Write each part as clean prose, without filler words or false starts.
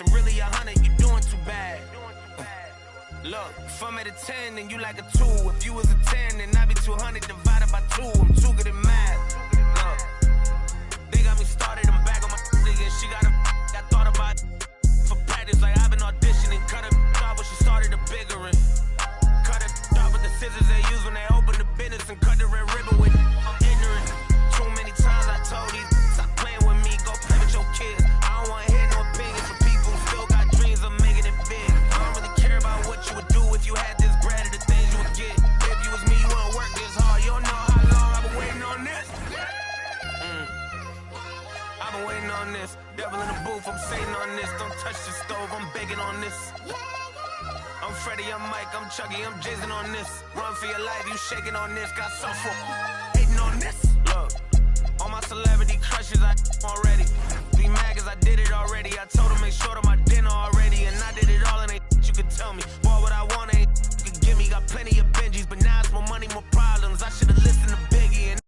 I'm really 100, you doing too bad. Look, if I'm at a 10, then you like a 2. If you was a 10, then I'd be 200 divided by 2. I'm too good at math. Look, they got me started, I'm back on my again. She got a I thought about for practice, like I've been auditioning. Cut it off when she started a bigger one. Cut it off with the scissors they use when they open the business and cut the red ribbon with. I'm ignorant. Too many times I told these stop playing with me, go play with your kids. I don't want to hear no opinions from people who still got dreams of making it big. I don't really care about what you would do if you had this bread or the things you would get. If you was me, you wouldn't work this hard. You don't know how long I've been waiting on this. I've been waiting on this. Devil in the booth, I'm Satan on this. Don't touch the stove, I'm begging on this. I'm Freddie, I'm Mike, I'm Chucky, I'm jizzing on this. Run for your life, you shaking on this. Got some for hating on this. Look, all my celebrity crushes, I already. Be mad cause I did it already. I told them make sure to my dinner already. And I did it all and ain't you could tell me. Boy, what I want ain't you could give me. Got plenty of Benjis, but now it's more money, more problems. I should've listened to Biggie and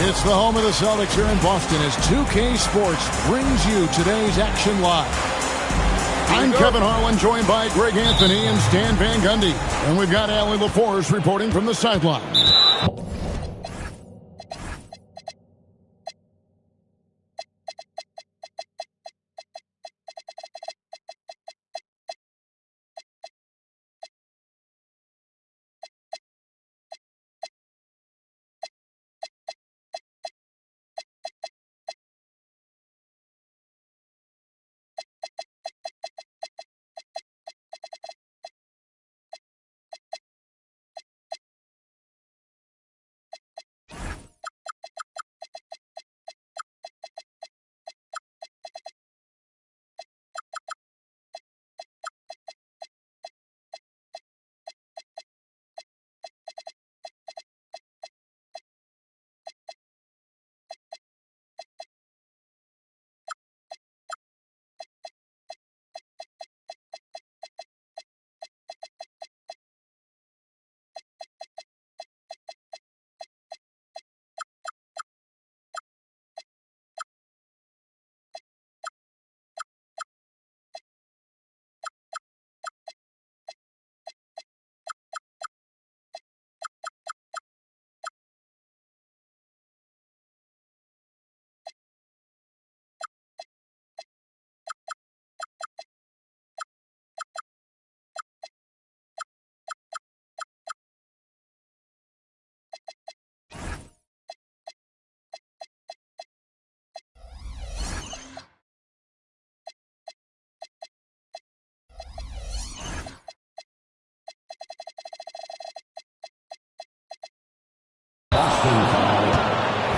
It's the home of the Celtics here in Boston as 2K Sports brings you today's action live. I'm Kevin Harlan, joined by Greg Anthony and Stan Van Gundy. And we've got Allie LaForce reporting from the sideline.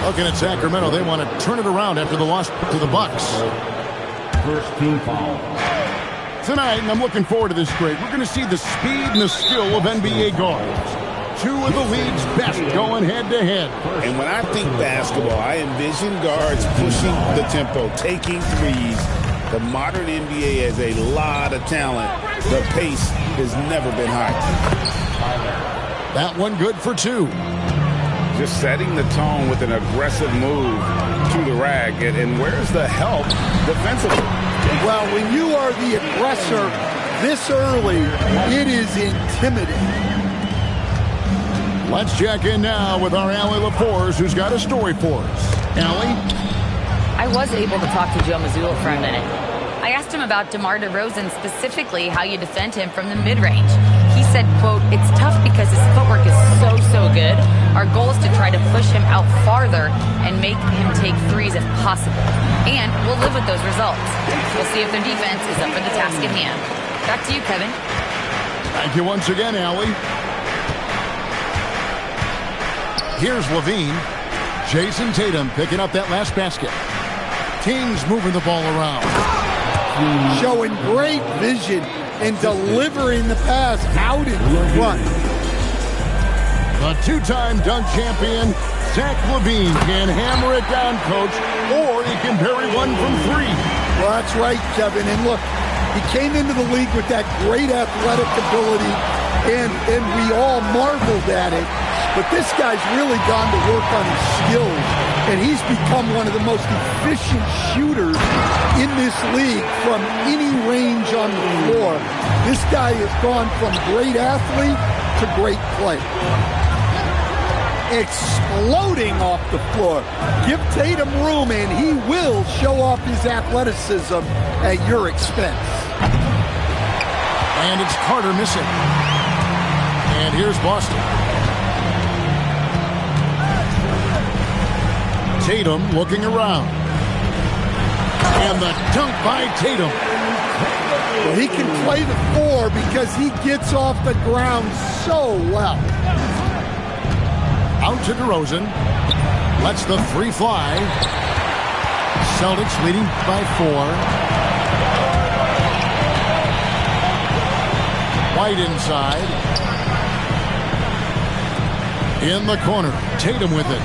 Looking at Sacramento, they want to turn it around after the loss to the Bucks. First team foul. Tonight, and I'm looking forward to this, Greg, we're going to see the speed and the skill of NBA guards. Two of the league's best going head-to-head. And when I think basketball, I envision guards pushing the tempo, taking threes. The modern NBA has a lot of talent. The pace has never been higher. That one good for two. Just setting the tone with an aggressive move to the rack. And where's the help defensively? Well, when you are the aggressor this early, it is intimidating. Let's check in now with our Allie LaForce, who's got a story for us. Allie? I was able to talk to Joe Mazzulla for a minute. I asked him about DeMar DeRozan, specifically how you defend him from the mid-range. He said, quote, "It's tough because his footwork is so good. Our goal is to try to push him out farther and make him take threes if possible. And we'll live with those results. We'll see if their defense is up for the task at hand." Back to you, Kevin. Thank you once again, Allie. Here's Levine. Jason Tatum picking up that last basket. Kings moving the ball around. Showing great vision and delivering the pass out in front. The two-time dunk champion, Zach LaVine, can hammer it down, Coach, or he can bury one from three. Well, that's right, Kevin. And look, he came into the league with that great athletic ability, and we all marveled at it. But this guy's really gone to work on his skills, and he's become one of the most efficient shooters in this league from any range on the floor. This guy has gone from great athlete to great player. Exploding off the floor. Give Tatum room, and he will show off his athleticism at your expense. And it's Carter missing. And here's Boston. Tatum looking around. And the dunk by Tatum. Well, he can play the four because he gets off the ground so well. Out to DeRozan. Lets the three fly. Celtics leading by 4. White inside. In the corner. Tatum with it.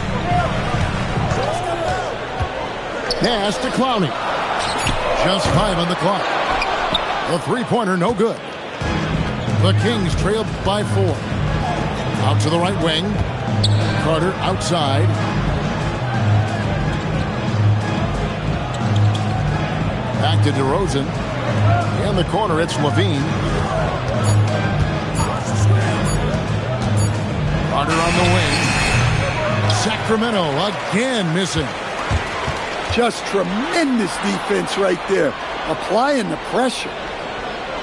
Pass to Clowney. Just 5 on the clock. The three-pointer no good. The Kings trail by 4. Out to the right wing. Carter outside. Back to DeRozan. In the corner, it's Levine. Carter on the wing. Sacramento again missing. Just tremendous defense right there. Applying the pressure.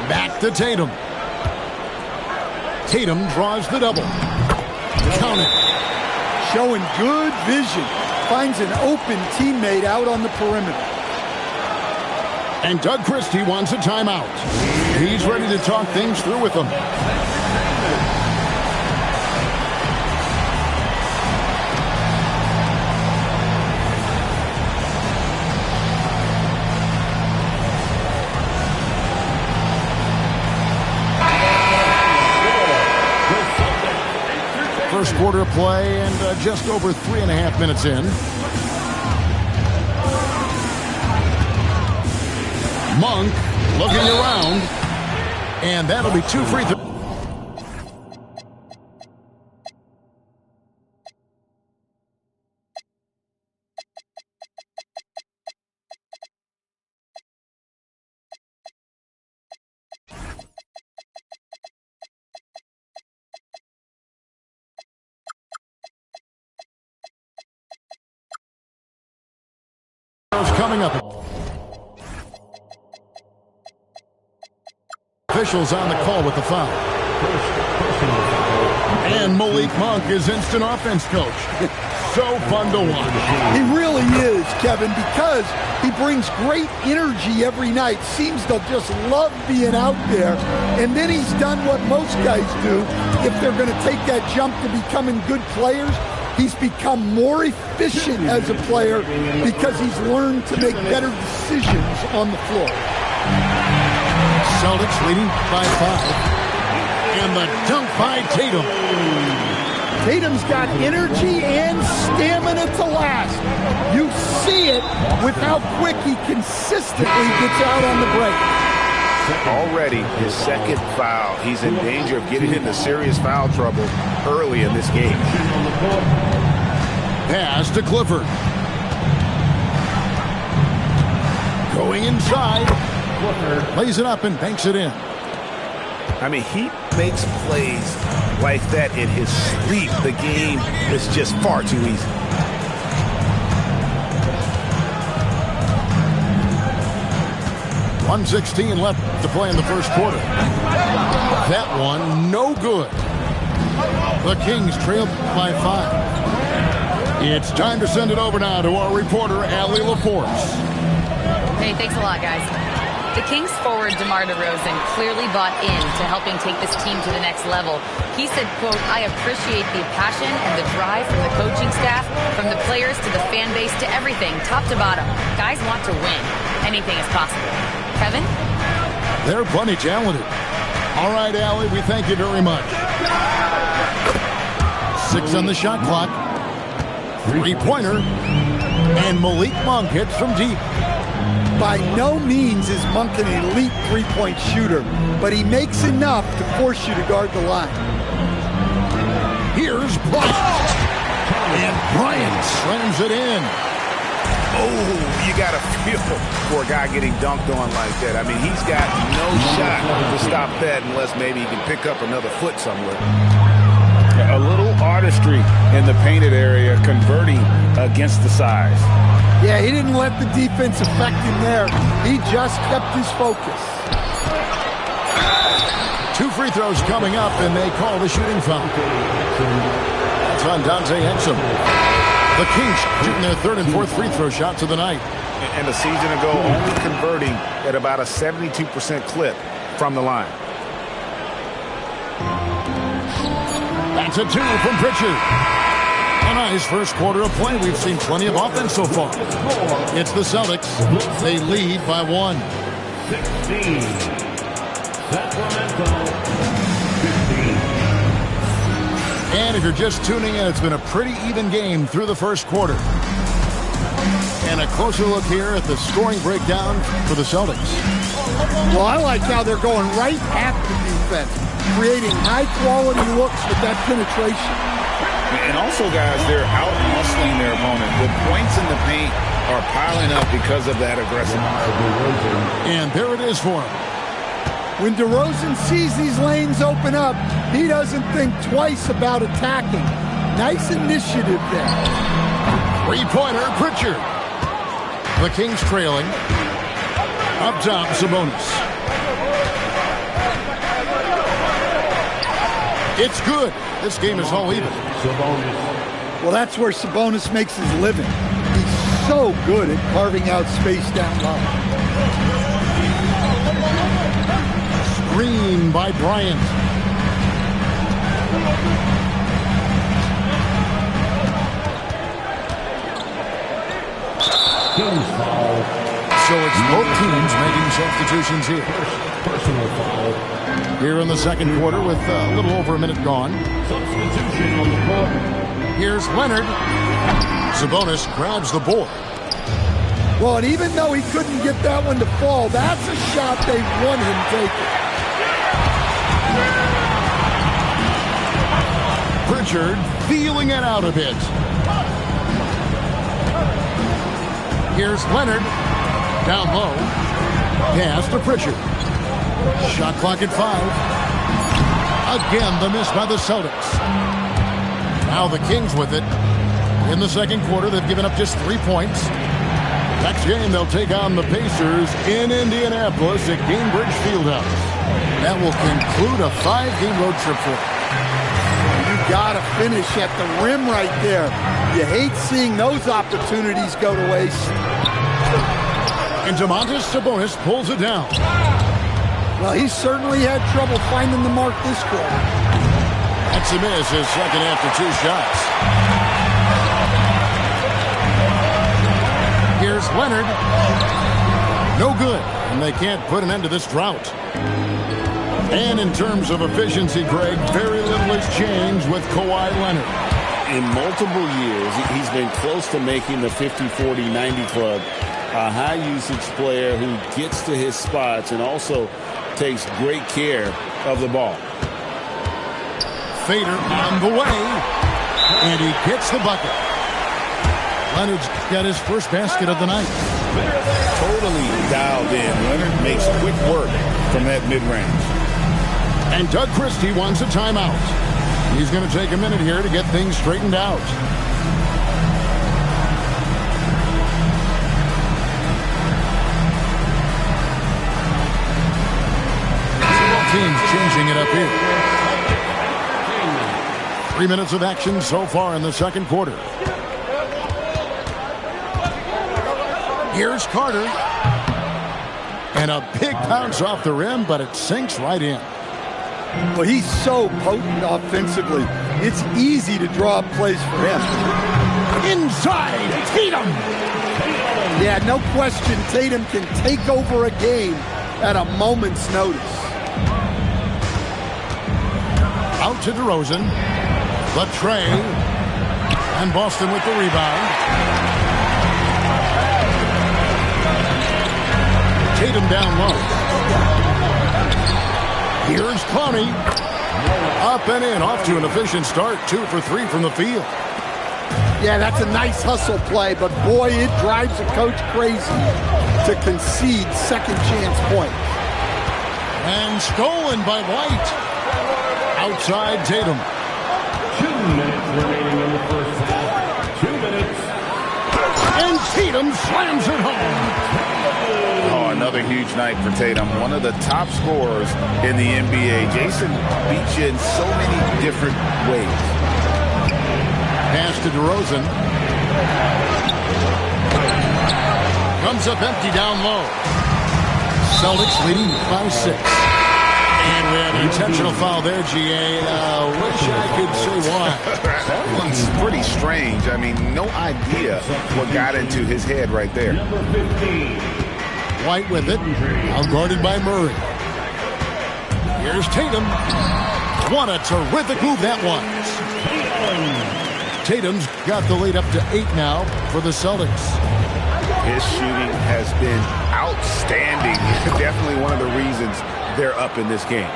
Back to Tatum. Tatum draws the double. Count it. Showing good vision. Finds an open teammate out on the perimeter. And Doug Christie wants a timeout. He's ready to talk things through with them. First quarter of play and just over 3.5 minutes in. Monk looking around, and that'll be 2 free throws. Coming up. Officials on the call with the foul. And Malik Monk is instant offense coach. So fun to watch. He really is, Kevin, because he brings great energy every night. Seems to just love being out there. And then he's done what most guys do. If they're going to take that jump to becoming good players, he's become more efficient as a player because he's learned to make better decisions on the floor. Celtics leading by 5. And the dunk by Tatum. Tatum's got energy and stamina to last. You see it with how quick he consistently gets out on the break. Already his second foul. He's in danger of getting into serious foul trouble early in this game. Pass to Clifford. Going inside. Plays it up and banks it in. I mean, he makes plays like that in his sleep. The game is just far too easy. .116 left to play in the first quarter. That one, no good. The Kings trail by 5. It's time to send it over now to our reporter, Allie Laporte. Hey, thanks a lot, guys. The Kings forward DeMar DeRozan clearly bought into helping take this team to the next level. He said, quote, "I appreciate the passion and the drive from the coaching staff, from the players to the fan base to everything, top to bottom. Guys want to win. Anything is possible." Kevin? They're plenty talented. All right, Allie, we thank you very much. 6 on the shot clock. Three-pointer. And Malik Monk hits from deep. By no means is Monk an elite three-point shooter, but he makes enough to force you to guard the line. Here's Bryant. And Bryant slams it in. Oh, you got to feel for a guy getting dunked on like that. I mean, he's got no shot to stop that unless maybe he can pick up another foot somewhere. A little artistry in the painted area, converting against the size. Yeah, he didn't let the defense affect him there. He just kept his focus. 2 free throws coming up, and they call the shooting foul. That's on Dante Exum. The Kings shooting their 3rd and 4th free throw shots of the night. And a season ago, only converting at about a 72% clip from the line. That's a 2 from Pritchard. A nice first quarter of play. We've seen plenty of offense so far. It's the Celtics. They lead by 1. 16. Sacramento 15. And if you're just tuning in, it's been a pretty even game through the first quarter. And a closer look here at the scoring breakdown for the Celtics. Well, I like how they're going right at the defense, creating high-quality looks with that penetration. And also, guys, they're out-muscling their opponent. The points in the paint are piling up because of that aggressiveness. And there it is for him. When DeRozan sees these lanes open up, he doesn't think twice about attacking. Nice initiative there. Three-pointer, Pritchard. The Kings trailing. Up top, Sabonis. It's good. This game is all even. Well, that's where Sabonis makes his living. He's so good at carving out space down low. Screen by Bryant. So it's both teams making substitutions here. Personal foul. Here in the second quarter with a little over a minute gone. Substitution on the court. Here's Leonard. Sabonis grabs the board. Well, and even though he couldn't get that one to fall, that's a shot they want him taking. Pritchard feeling it out a bit. Here's Leonard. Down low. Pass to Pritchard. Shot clock at 5. Again, the miss by the Celtics. Now the Kings with it. In the second quarter, they've given up just 3 points. Next game, they'll take on the Pacers in Indianapolis at Gainbridge Fieldhouse. That will conclude a 5-game road trip for them. You gotta finish at the rim right there. You hate seeing those opportunities go to waste. And Domantas Sabonis pulls it down. Well, he certainly had trouble finding the mark this quarter. That's a miss, his second after 2 shots. Here's Leonard. No good, and they can't put an end to this drought. And in terms of efficiency, Greg, very little has changed with Kawhi Leonard. In multiple years, he's been close to making the 50-40-90 club. A high-usage player who gets to his spots and also takes great care of the ball. Fader on the way, and he gets the bucket. Leonard's got his first basket of the night. Totally dialed in. Leonard makes quick work from that mid-range. And Doug Christie wants a timeout. He's going to take a minute here to get things straightened out. Teams changing it up here. 3 minutes of action so far in the second quarter. Here's Carter. And a big bounce off the rim, but it sinks right in. Well, he's so potent offensively. It's easy to draw up plays for him. Inside, Tatum. Yeah, no question, Tatum can take over a game at a moment's notice. Out to DeRozan. The tray. And Boston with the rebound. Tatum down low. Here's Clowney. Up and in, off to an efficient start. 2 for 3 from the field. Yeah, that's a nice hustle play, but boy, it drives a coach crazy to concede second chance points. And stolen by White. Outside Tatum. 2 minutes remaining in the first half. 2 minutes. And Tatum slams it home. Oh, another huge night for Tatum. One of the top scorers in the NBA. Jason beats you in so many different ways. Pass to DeRozan. Comes up empty down low. Celtics leading by 6. And we have an intentional foul there, GA. Wish I could say why. That one's pretty strange. I mean, no idea what got into his head right there. Number 15. White with it. Now guarded by Murray. Here's Tatum. What a terrific move that was. Tatum's got the lead up to 8 now for the Celtics. His shooting has been outstanding. Definitely one of the reasons they're up in this game.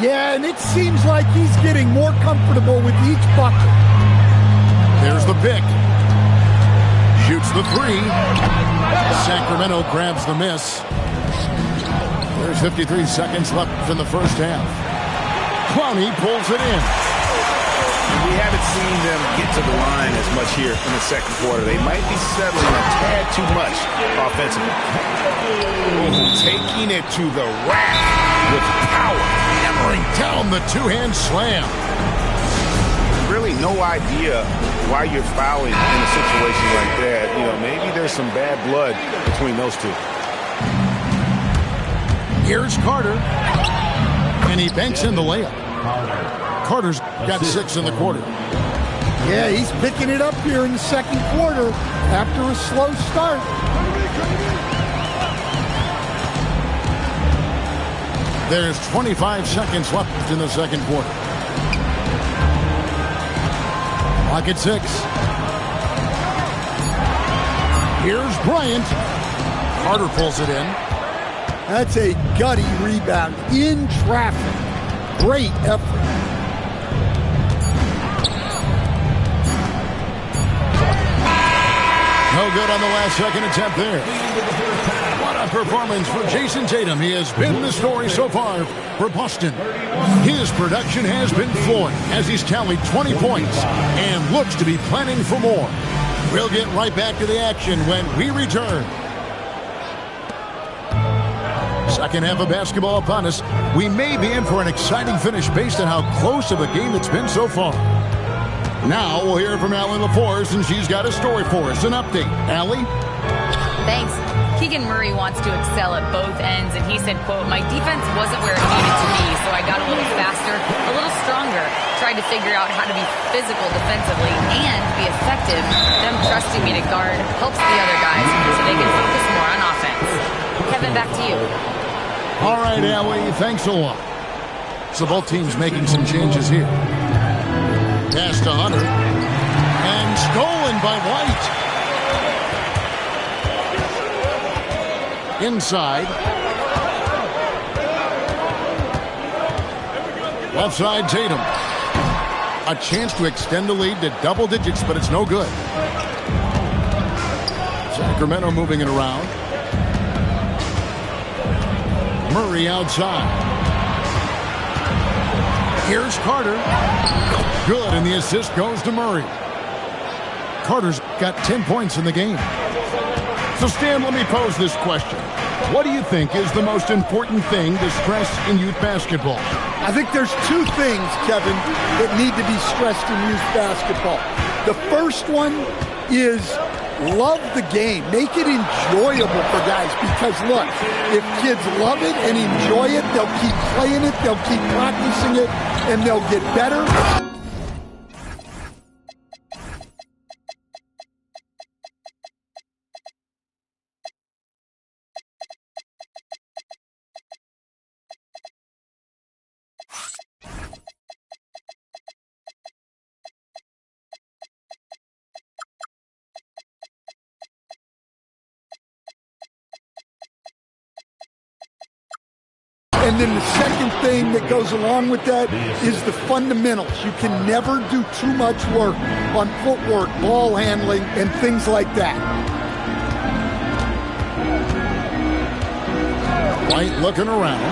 Yeah, and it seems like he's getting more comfortable with each bucket. There's the pick. Shoots the 3. Sacramento grabs the miss. There's 53 seconds left in the first half. Clowney pulls it in. We haven't seen them get to the line as much here in the second quarter. They might be settling a tad too much offensively. Taking it to the rack with power. Hammering down the two-hand slam. Really no idea why you're fouling in a situation like that. You know, maybe there's some bad blood between those two. Here's Carter. And he banks in the layup. Carter's got 6 in the quarter. Yeah, he's picking it up here in the second quarter after a slow start. There's 25 seconds left in the second quarter. Clock at 6. Here's Bryant. Carter pulls it in. That's a gutty rebound in traffic. Great effort. No good on the last second attempt there. What a performance for Jason Tatum. He has been the story so far for Boston. His production has been flowing as he's tallied 20 points and looks to be planning for more. We'll get right back to the action when we return. Second half of basketball upon us. We may be in for an exciting finish based on how close of a game it's been so far. Now we'll hear from Allie LaForce, and she's got a story for us. An update. Allie? Thanks. Keegan Murray wants to excel at both ends, and he said, quote, "My defense wasn't where it needed to be, so I got a little faster, a little stronger, tried to figure out how to be physical defensively and be effective. Them trusting me to guard helps the other guys so they can focus more on offense." Kevin, back to you. All right, Allie, thanks a lot. So both teams making some changes here. Pass to Hunter. And stolen by White. Inside. Left side, Tatum. A chance to extend the lead to double digits, but it's no good. Sacramento moving it around. Murray outside. Here's Carter. Good, and the assist goes to Murray. Carter's got 10 points in the game. So, Stan, let me pose this question. What do you think is the most important thing to stress in youth basketball? I think there's 2 things, Kevin, that need to be stressed in youth basketball. The first one is love the game. Make it enjoyable for guys because, look, if kids love it and enjoy it, they'll keep playing it, they'll keep practicing it, and they'll get better. And then the second thing that goes along with that is the fundamentals. You can never do too much work on footwork, ball handling, and things like that. White looking around.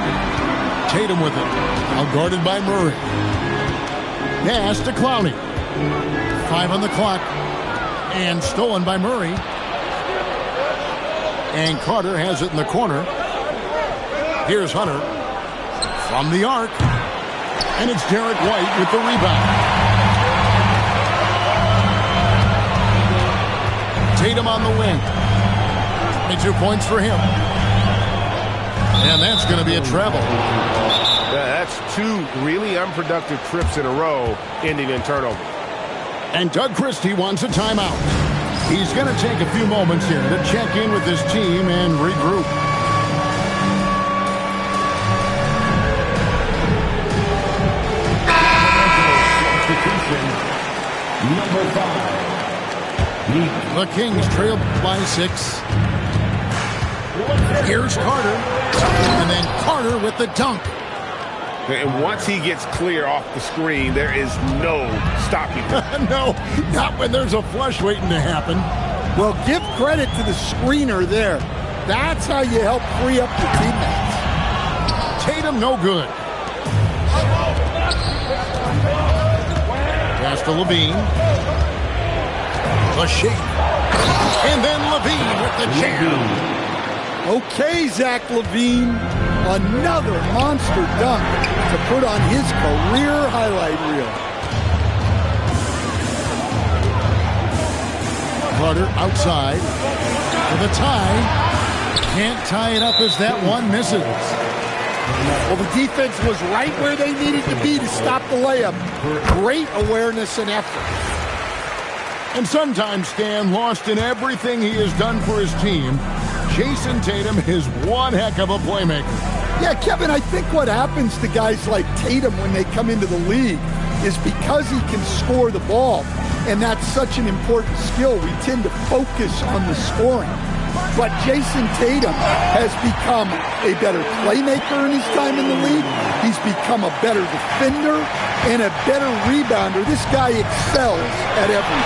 Tatum with it. Now guarded by Murray. Pass to Clowney. 5 on the clock. And stolen by Murray. And Carter has it in the corner. Here's Hunter. From the arc. And it's Derek White with the rebound. Tatum on the wing. 22 points for him. And that's going to be a treble. That's 2 really unproductive trips in a row, ending in turnover. And Doug Christie wants a timeout. He's going to take a few moments here to check in with his team and regroup. Number 5. The Kings trail by 6. Here's Carter. And then Carter with the dunk. And once he gets clear off the screen, there is no stopping him. No, not when there's a flush waiting to happen. Well, give credit to the screener there. That's how you help free up your teammates. Tatum, no good. Pass to Levine. The shake. And then Levine with the jam. Okay, Zach LaVine, another monster dunk to put on his career highlight reel. Carter outside for the tie. Can't tie it up as that one misses. Well, the defense was right where they needed to be to stop the layup. Great awareness and effort. And sometimes, Stan, lost in everything he has done for his team, Jason Tatum is one heck of a playmaker. Yeah, Kevin, I think what happens to guys like Tatum when they come into the league is because he can score the ball, and that's such an important skill, we tend to focus on the scoring. But Jason Tatum has become a better playmaker in his time in the league. He's become a better defender and a better rebounder. This guy excels at everything.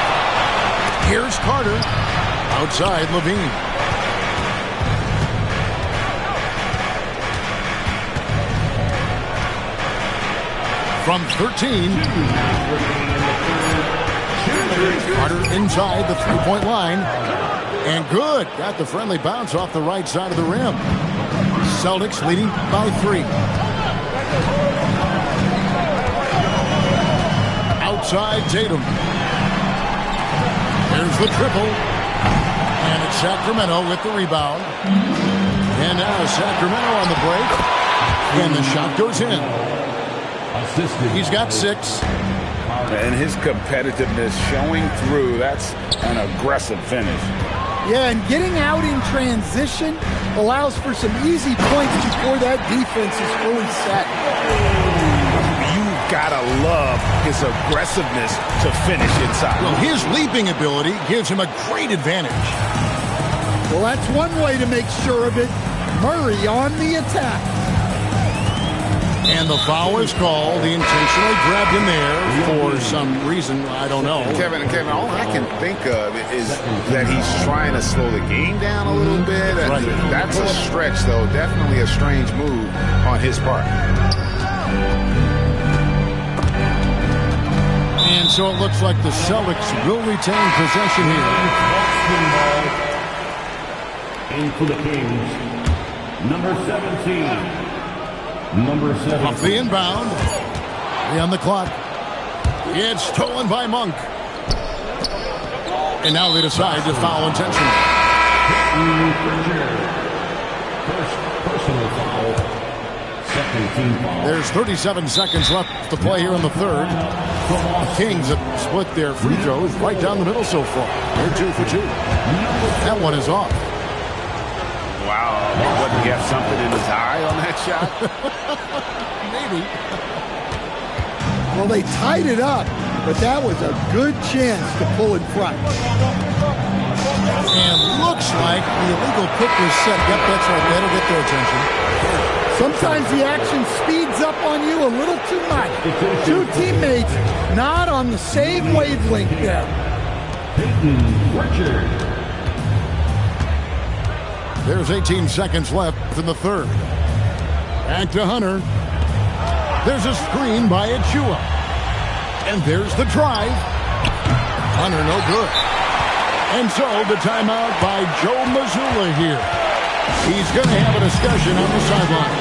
Here's Carter. Outside Levine. From 13. Carter inside the three-point line. And good. Got the friendly bounce off the right side of the rim. Celtics leading by 3. Outside Tatum. There's the triple. And it's Sacramento with the rebound. And now Sacramento on the break. And the shot goes in. He's got 6. And his competitiveness showing through. That's an aggressive finish. Yeah, and getting out in transition allows for some easy points before that defense is fully set. You've got to love his aggressiveness to finish inside. Well, his leaping ability gives him a great advantage. Well, that's one way to make sure of it. Murray on the attack. And the foul is called. He intentionally grabbed him there for some reason. I don't know. Kevin, all I can think of is that he's trying to slow the game down a little bit. Right. That's a stretch, though. Definitely a strange move on his part. And so it looks like the Celtics will retain possession here. In for the Kings, number 17. Number 7. Off the inbound. 3 on the clock. It's stolen by Monk. And now they decide to foul intentionally. First personal foul. Second team foul. There's 37 seconds left to play here in the third. The Kings have split their free throws right down the middle so far. They're 2 for 2. That one is off. Wow. Wouldn't he have something in his eye on that shot? Maybe. Well, they tied it up, but that was a good chance to pull in front. And looks like the illegal pick was set. Yep, that's right. That'll get their attention. Sometimes the action speeds up on you a little too much. Two teammates not on the same wavelength there. Richard. There's 18 seconds left in the third. Back to Hunter. There's a screen by Achua. And there's the drive. Hunter no good. And so the timeout by Joe Mazzulla here. He's going to have a discussion on the sideline.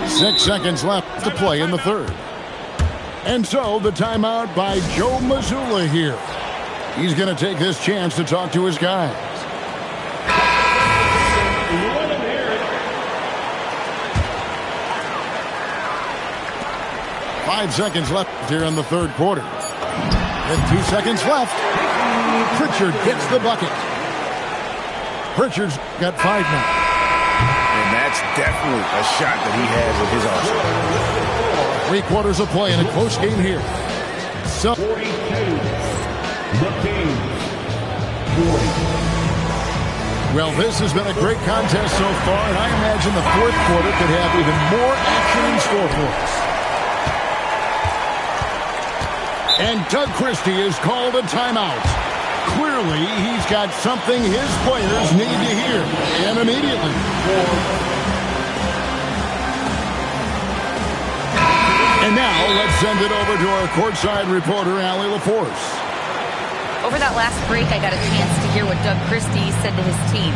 6 seconds left to play in the third. And so the timeout by Joe Mazzulla here. He's going to take this chance to talk to his guys. Five seconds left here in the third quarter. And 2 seconds left. Pritchard gets the bucket. Pritchard's got 5 now. And that's definitely a shot that he has in his arsenal. 3 quarters of play in a close game here. So 42. The Kings. 40. well, this has been a great contest so far, and I imagine the fourth quarter could have even more action in store for us. And Doug Christie has called a timeout. Clearly, he's got something his players need to hear, and immediately. And now, let's send it over to our courtside reporter, Allie LaForce. Over that last break, I got a chance to hear what Doug Christie said to his team.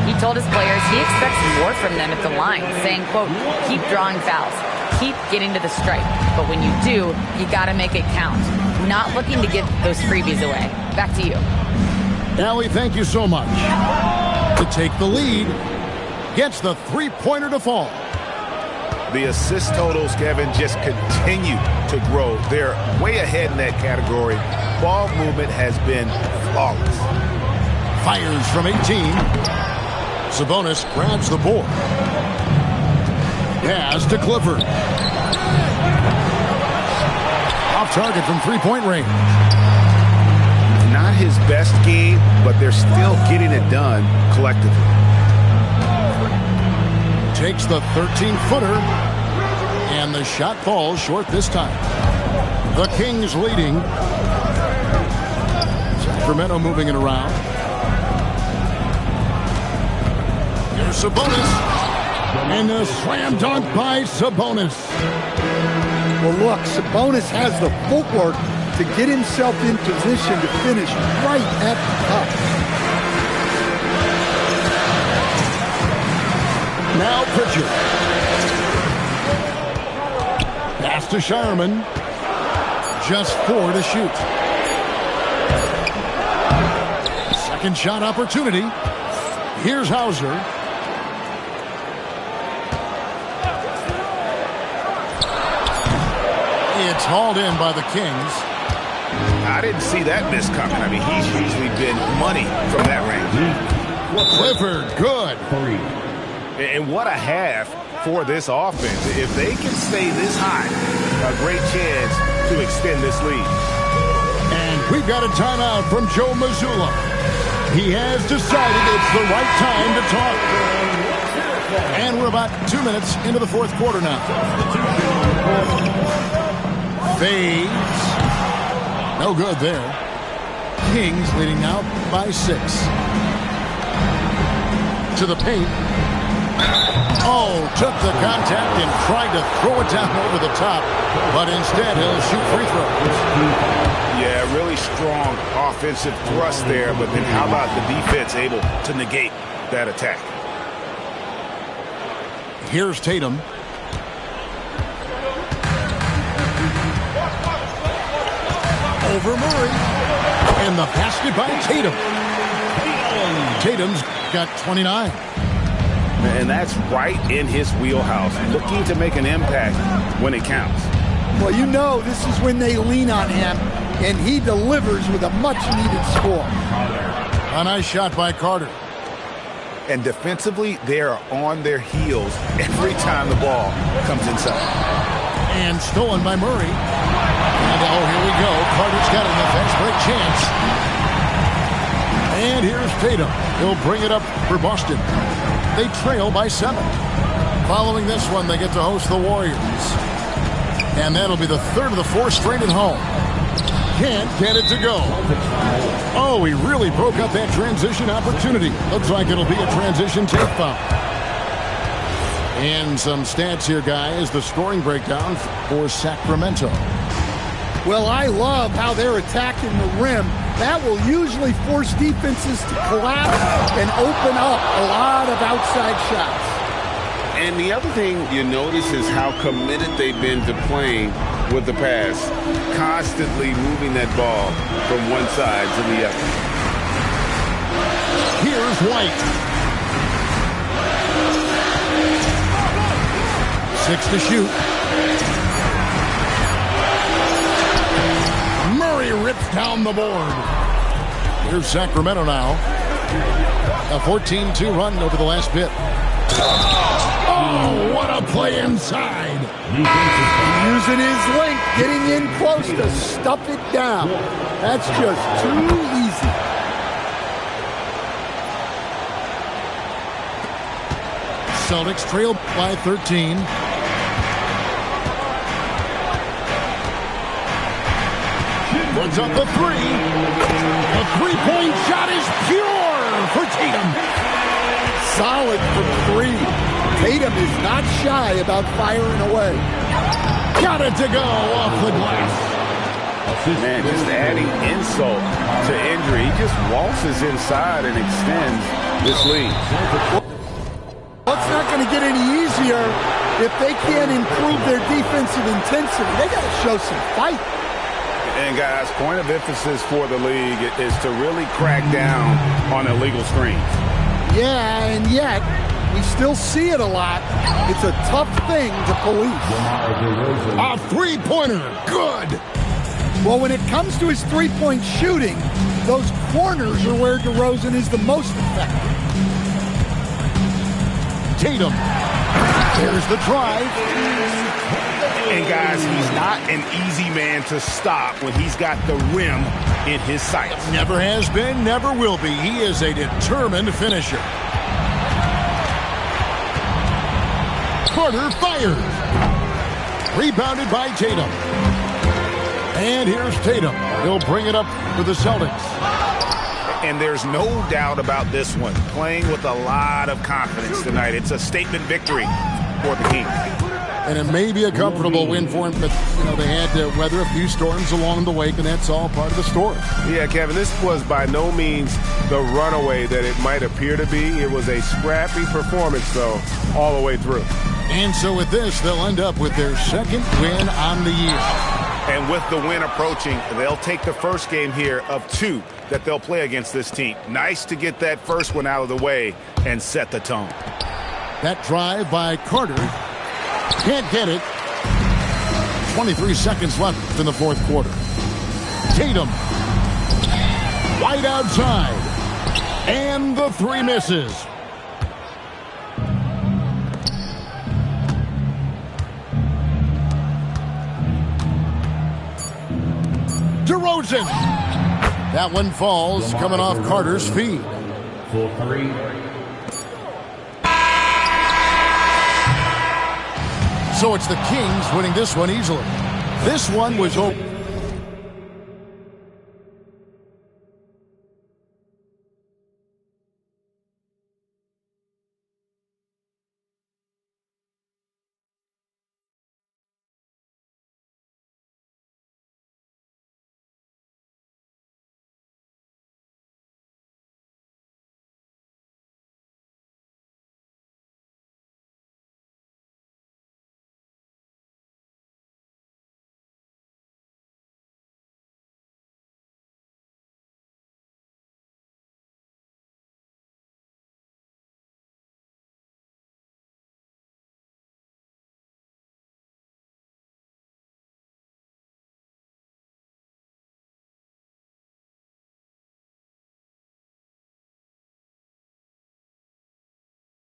He told his players he expects more from them at the line, saying, quote, keep drawing fouls, keep getting to the stripe, but when you do, you got to make it count. Not looking to give those freebies away. Back to you. Allie, thank you so much. To take the lead, gets the three-pointer to fall. The assist totals, Kevin, just continue to grow. They're way ahead in that category. Ball movement has been flawless. Fires from 18. Sabonis grabs the board. Pass to Clifford. Off target from three-point range. Not his best game, but they're still getting it done collectively. Takes the 13-footer, and the shot falls short this time. The Kings leading. Sacramento moving it around. Here's Sabonis. And a slam dunk by Sabonis. Well, look, Sabonis has the footwork to get himself in position to finish right at the top. Now Pritchard. Pass to Shireman. Just 4 to shoot. Second shot opportunity. Here's Hauser. It's hauled in by the Kings. I didn't see that miss coming. I mean, he's usually been money from that range. Clifford, good. 3. And what a half for this offense. If they can stay this high, a great chance to extend this lead. And we've got a timeout from Joe Mazzulla. He has decided it's the right time to talk. And we're about 2 minutes into the fourth quarter now. Fades. No good there. Kings leading now by 6. To the paint. Oh, took the contact and tried to throw it down over the top. But instead, he'll shoot free throws. Yeah, really strong offensive thrust there. But then how about the defense able to negate that attack? Here's Tatum. Over Murray. And the basket by Tatum. Tatum's got 29. And that's right in his wheelhouse. Looking to make an impact when it counts. Well, you know this is when they lean on him, and he delivers with a much-needed score. A nice shot by Carter. And defensively, they are on their heels every time the ball comes inside. And stolen by Murray. And here we go. Carter's got an fast break chance. And here's Tatum. He'll bring it up for Boston. They trail by 7. Following this one, they get to host the Warriors. And that'll be the third of the 4 straight at home. Can't get it to go. Oh, he really broke up that transition opportunity. Looks like it'll be a transition take foul. And some stats here, guys. The scoring breakdown for Sacramento. Well, I love how they're attacking the rim. That will usually force defenses to collapse and open up a lot of outside shots. And the other thing you notice is how committed they've been to playing with the pass, constantly moving that ball from one side to the other. Here's White. 6 to shoot. Murray rips down the board. Here's Sacramento now. A 14-2 run over the last bit. Oh, what a play inside. Using his length, getting in close to stuff it down. That's just too easy. Celtics trail by 13. Runs up the 3. The three-point shot is pure for Tatum. Solid for 3. Tatum is not shy about firing away. Got it to go off the glass. Man, just adding insult to injury. He just waltzes inside and extends this lead. Well, it's not going to get any easier if they can't improve their defensive intensity. They got to show some fight. And guys, point of emphasis for the league is to really crack down on illegal screens. Yeah, and yet we still see it a lot. It's a tough thing to police. A three-pointer. Good. Well, when it comes to his three-point shooting, those corners are where DeRozan is the most effective. Tatum. There's the drive. And guys, he's not an easy man to stop when he's got the rim in his sights. Never has been, never will be. He is a determined finisher. Carter fires. Rebounded by Tatum. And here's Tatum. He'll bring it up for the Celtics. And there's no doubt about this one. Playing with a lot of confidence tonight. It's a statement victory for the Kings. And it may be a comfortable win for him, but, they had to weather a few storms along the way, and that's all part of the story. Yeah, Kevin, this was by no means the runaway that it might appear to be. It was a scrappy performance, though, all the way through. And so with this, they'll end up with their second win on the year. And with the win approaching, they'll take the first game here of 2 that they'll play against this team. Nice to get that first one out of the way and set the tone. That drive by Carter. Can't get it. 23 seconds left in the fourth quarter. Tatum. Wide outside. And the 3 misses. DeRozan. That one falls, coming off Carter's feed. For 3. So it's the Kings winning this one easily. This one was open.